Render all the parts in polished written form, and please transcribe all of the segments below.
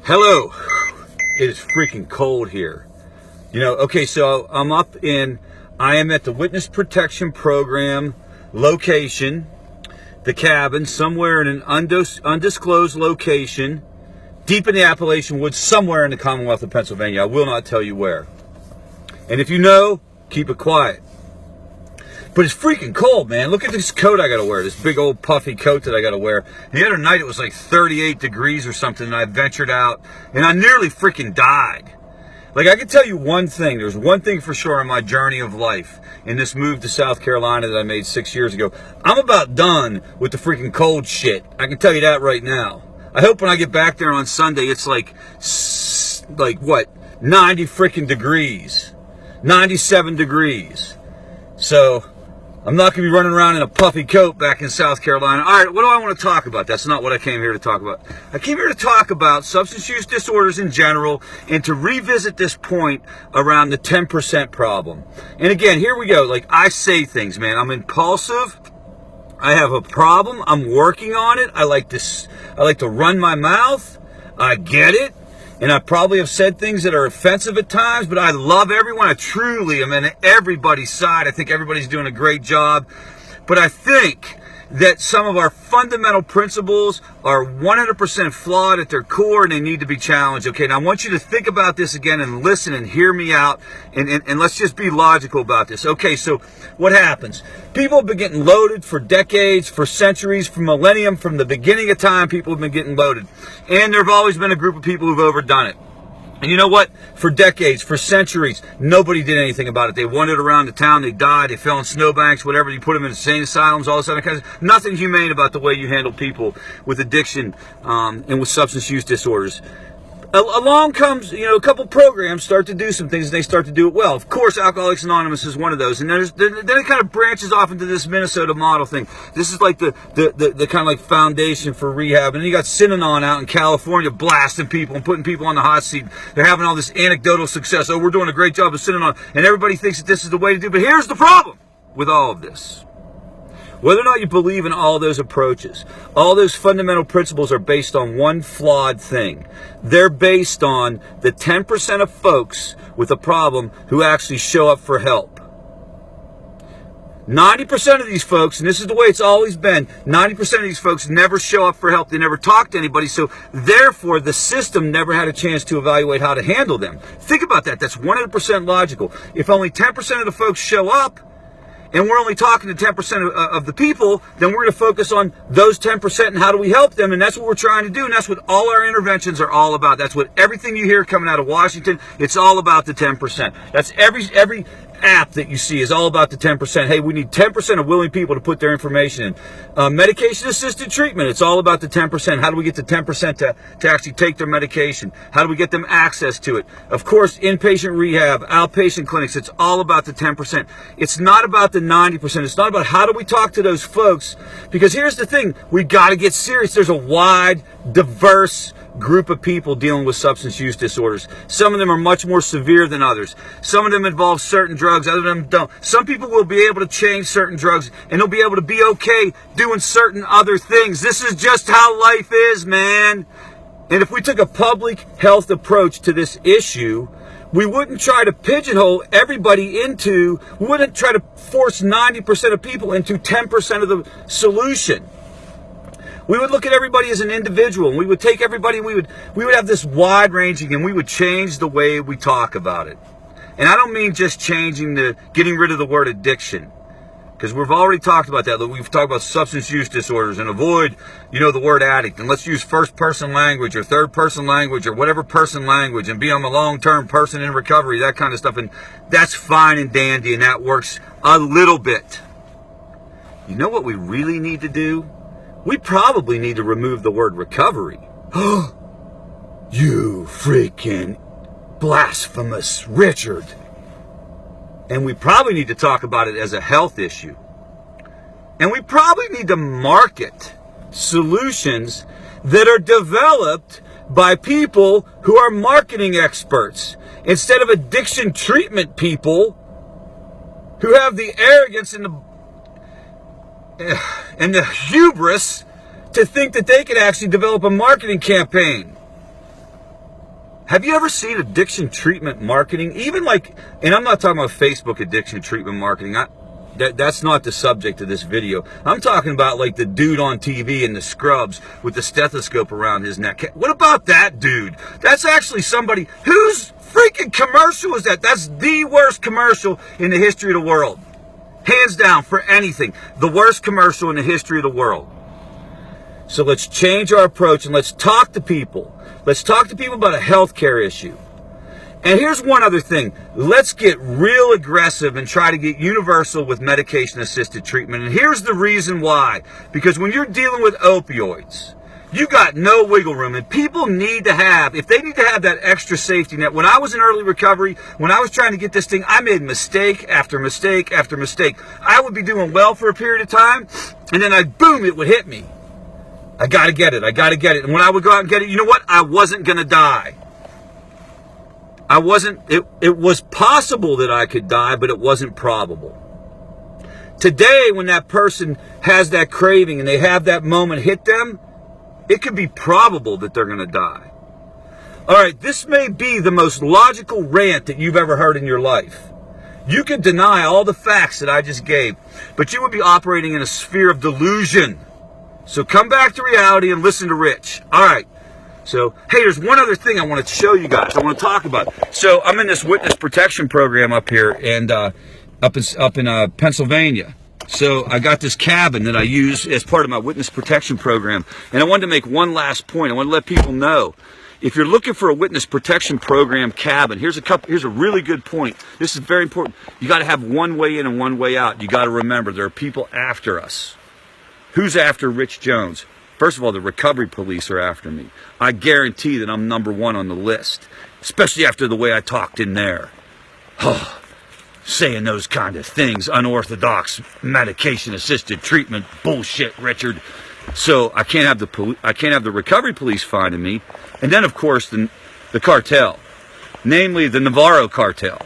Hello. It is freaking cold here. Okay, so I am at the Witness Protection Program location, the cabin, somewhere in an undisclosed location, deep in the Appalachian Woods, somewhere in the Commonwealth of Pennsylvania. I will not tell you where. And if you know, keep it quiet. But it's freaking cold, man. Look at this coat I gotta wear, this big old puffy coat that I gotta wear. The other night it was like 38 degrees or something, and I ventured out, and I nearly freaking died. Like, I can tell you one thing. There's one thing for sure in my journey of life, in this move to South Carolina that I made 6 years ago. I'm about done with the freaking cold shit. I can tell you that right now. I hope when I get back there on Sunday, it's like what, 90 freaking degrees. 97 degrees. So I'm not going to be running around in a puffy coat back in South Carolina. All right, what do I want to talk about? That's not what I came here to talk about. I came here to talk about substance use disorders in general and to revisit this point around the 10% problem. And again, here we go. Like, I say things, man. I'm impulsive. I have a problem. I'm working on it. I like to run my mouth. I get it. And I probably have said things that are offensive at times, but I love everyone. I truly am on everybody's side. I think everybody's doing a great job. But I think that some of our fundamental principles are 100% flawed at their core, and they need to be challenged. Okay, now I want you to think about this again and listen and hear me out, and let's just be logical about this. Okay, so what happens? People have been getting loaded for decades, for centuries, for millennium. From the beginning of time, people have been getting loaded. And there have always been a group of people who've overdone it. And you know what? For decades, for centuries, nobody did anything about it. They wandered around the town, they died, they fell in snowbanks, whatever. You put them in insane asylums, all this other kind of stuff. Nothing humane about the way you handle people with addiction and with substance use disorders. Along comes, a couple programs start to do some things, and they start to do it well. Of course, Alcoholics Anonymous is one of those. And then it kind of branches off into this Minnesota model thing. This is like the kind of like foundation for rehab. And then you got Synanon out in California blasting people and putting people on the hot seat. They're having all this anecdotal success. Oh, we're doing a great job of Synanon. And everybody thinks that this is the way to do it. But here's the problem with all of this. Whether or not you believe in all those approaches, all those fundamental principles are based on one flawed thing. They're based on the 10% of folks with a problem who actually show up for help. 90% of these folks, and this is the way it's always been, 90% of these folks never show up for help. They never talk to anybody, so therefore the system never had a chance to evaluate how to handle them. Think about that. That's 100% logical. If only 10% of the folks show up, and we're only talking to 10% of the people, then we're going to focus on those 10% and how do we help them, and that's what we're trying to do, and that's what all our interventions are all about. That's what everything you hear coming out of Washington, it's all about the 10%. That's every app that you see is all about the 10%. Hey, we need 10% of willing people to put their information in. Medication-assisted treatment, it's all about the 10%. How do we get the 10% to actually take their medication? How do we get them access to it? Of course, inpatient rehab, outpatient clinics, it's all about the 10%. It's not about the 90%. It's not about how do we talk to those folks, because here's the thing, we got to get serious. There's a wide, diverse group of people dealing with substance use disorders. Some of them are much more severe than others. Some of them involve certain drugs, other than them don't. Some people will be able to change certain drugs, and they'll be able to be okay doing certain other things. This is just how life is, man. And if we took a public health approach to this issue, we wouldn't try to pigeonhole everybody into, we wouldn't try to force 90% of people into 10% of the solution. We would look at everybody as an individual, and we would take everybody, and we would have this wide ranging, and we would change the way we talk about it. And I don't mean just getting rid of the word addiction, because we've already talked about that. We've talked about substance use disorders and avoid, the word addict, and let's use first person language or third person language or whatever person language and be on a long-term person in recovery, that kind of stuff. And that's fine and dandy, and that works a little bit. You know what we really need to do? We probably need to remove the word recovery. You freaking blasphemous Richard. And we probably need to talk about it as a health issue. And we probably need to market solutions that are developed by people who are marketing experts instead of addiction treatment people who have the arrogance and the hubris to think that they could actually develop a marketing campaign. Have you ever seen addiction treatment marketing? Even like, and I'm not talking about Facebook addiction treatment marketing. That's not the subject of this video. I'm talking about like the dude on TV in the scrubs with the stethoscope around his neck. What about that dude? That's actually somebody whose freaking commercial is that? That's the worst commercial in the history of the world. Hands down, for anything. The worst commercial in the history of the world. So let's change our approach and let's talk to people. Let's talk to people about a healthcare issue. And here's one other thing. Let's get real aggressive and try to get universal with medication-assisted treatment. And here's the reason why. Because when you're dealing with opioids, you got no wiggle room. And people need to have, if they need to have that extra safety net. When I was in early recovery, when I was trying to get this thing, I made mistake after mistake after mistake. I would be doing well for a period of time, and then boom, it would hit me. I got to get it. I got to get it. And when I would go out and get it, you know what? I wasn't going to die. It was possible that I could die, but it wasn't probable. Today, when that person has that craving and they have that moment hit them, it could be probable that they're going to die. All right, this may be the most logical rant that you've ever heard in your life. You could deny all the facts that I just gave, but you would be operating in a sphere of delusion. So come back to reality and listen to Rich. All right. So, hey, there's one other thing I want to show you guys. I want to talk about. So I'm in this witness protection program up here and up in Pennsylvania. So I got this cabin that I use as part of my witness protection program. And I wanted to make one last point. I want to let people know, if you're looking for a witness protection program cabin, here's a really good point. This is very important. You got to have one way in and one way out. You got to remember there are people after us. Who's after Rich Jones? First of all, the recovery police are after me. I guarantee that I'm #1 on the list, especially after the way I talked in there. Oh, saying those kind of things, unorthodox medication-assisted treatment bullshit, Richard. So I can't have the recovery police finding me, and then of course the cartel, namely the Navarro cartel,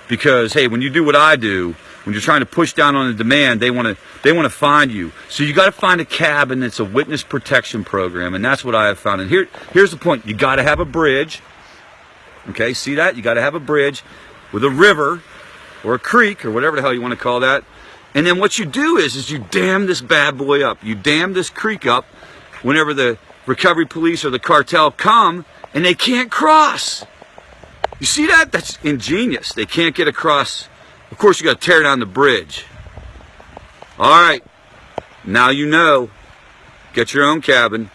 because hey, when you do what I do, when you're trying to push down on the demand, they want to find you. So you got to find a cabin that's a witness protection program, and that's what I have found. And here's the point: you got to have a bridge. Okay, see that? You got to have a bridge with a river or a creek or whatever the hell you want to call that. And then what you do is you dam this bad boy up. You dam this creek up whenever the recovery police or the cartel come, and they can't cross. You see that? That's ingenious. They can't get across. Of course, you got to tear down the bridge. All right, now you know. Get your own cabin.